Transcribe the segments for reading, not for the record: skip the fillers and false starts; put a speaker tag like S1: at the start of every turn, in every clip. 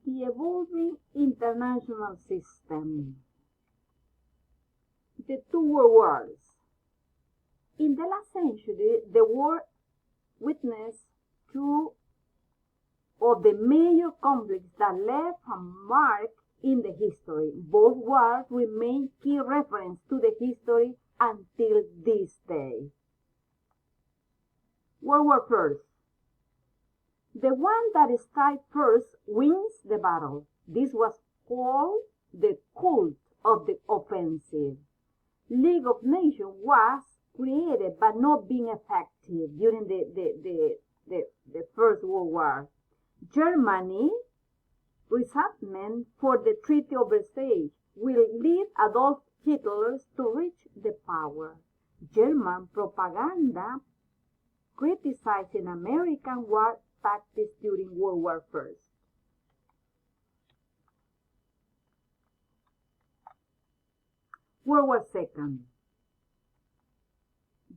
S1: The evolving international system. The two world wars. In the last century, the world witnessed two of the major conflicts that left a mark in the history. Both wars remain key reference to the history until this day. World War First. The one that strikes first wins the battle. This was called the cult of the offensive. League of Nations was created but not being effective during the First World War. Germany resentment for the Treaty of Versailles will lead Adolf Hitler to reach the power. German propaganda criticizing American war tactics during World War I. World War II.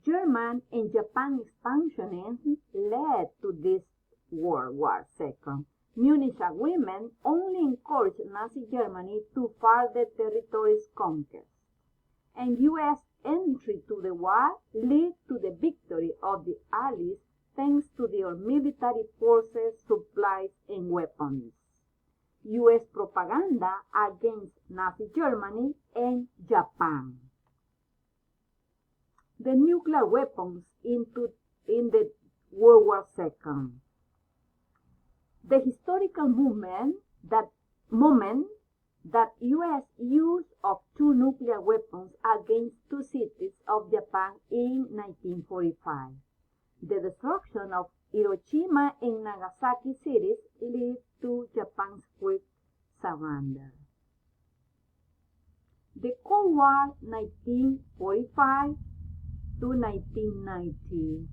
S1: German and Japan expansionism led to this World War II. Munich Agreement only encouraged Nazi Germany to further territories conquest, and U.S. entry to the war led to the victory of the Allies thanks to their military forces, supplies, and weapons. U.S. propaganda against Nazi Germany and Japan. The nuclear weapons in the World War II. The historical moment that U.S. use of two nuclear weapons against two cities of Japan in 1945. The destruction of Hiroshima and Nagasaki cities led to Japan's quick surrender. The Cold War 1945 to 1990.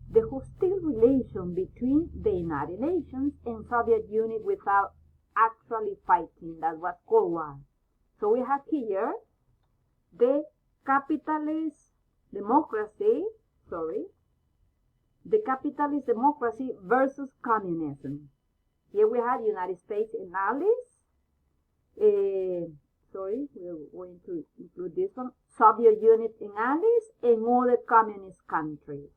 S1: The hostile relation between the United Nations and Soviet Union without actually fighting. That was Cold War. So we have here the capitalist democracy versus communism. Here we have United States and Allies. We're going to include this one. Soviet Union and Allies and other communist countries.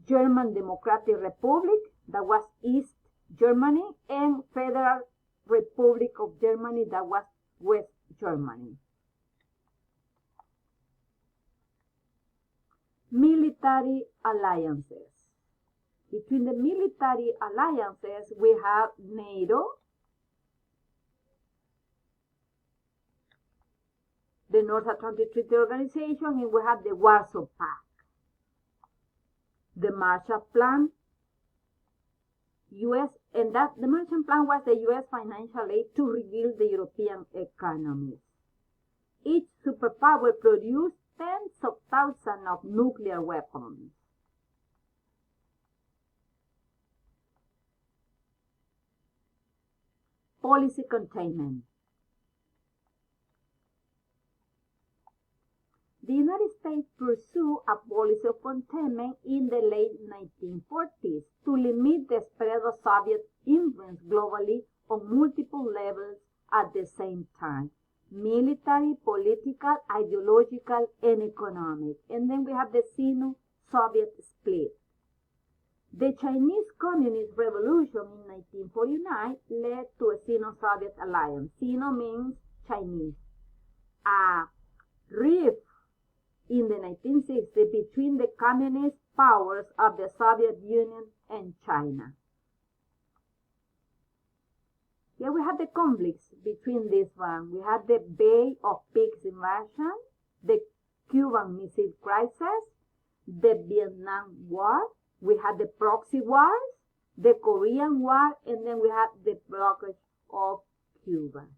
S1: German Democratic Republic, that was East Germany, and Federal Republic of Germany, that was West Germany. Military alliances. Between the military alliances, we have NATO, the North Atlantic Treaty Organization, and we have the Warsaw Pact. The Marshall Plan, the Marshall Plan was the U.S. financial aid to rebuild the European economies. Each superpower produced tens of thousands of nuclear weapons. Policy containment. The United States pursued a policy of containment in the late 1940s to limit the spread of Soviet influence globally on multiple levels at the same time: military, political, ideological, and economic. And then we have the Sino-Soviet split. The Chinese Communist Revolution in 1949 led to a Sino-Soviet alliance. Sino means Chinese. A rift in the 1960s between the communist powers of the Soviet Union and China. Here we have the conflicts between this one. We have the Bay of Pigs invasion, the Cuban Missile Crisis, the Vietnam War, we had the proxy wars, the Korean War, and then we had the blockage of Cuba.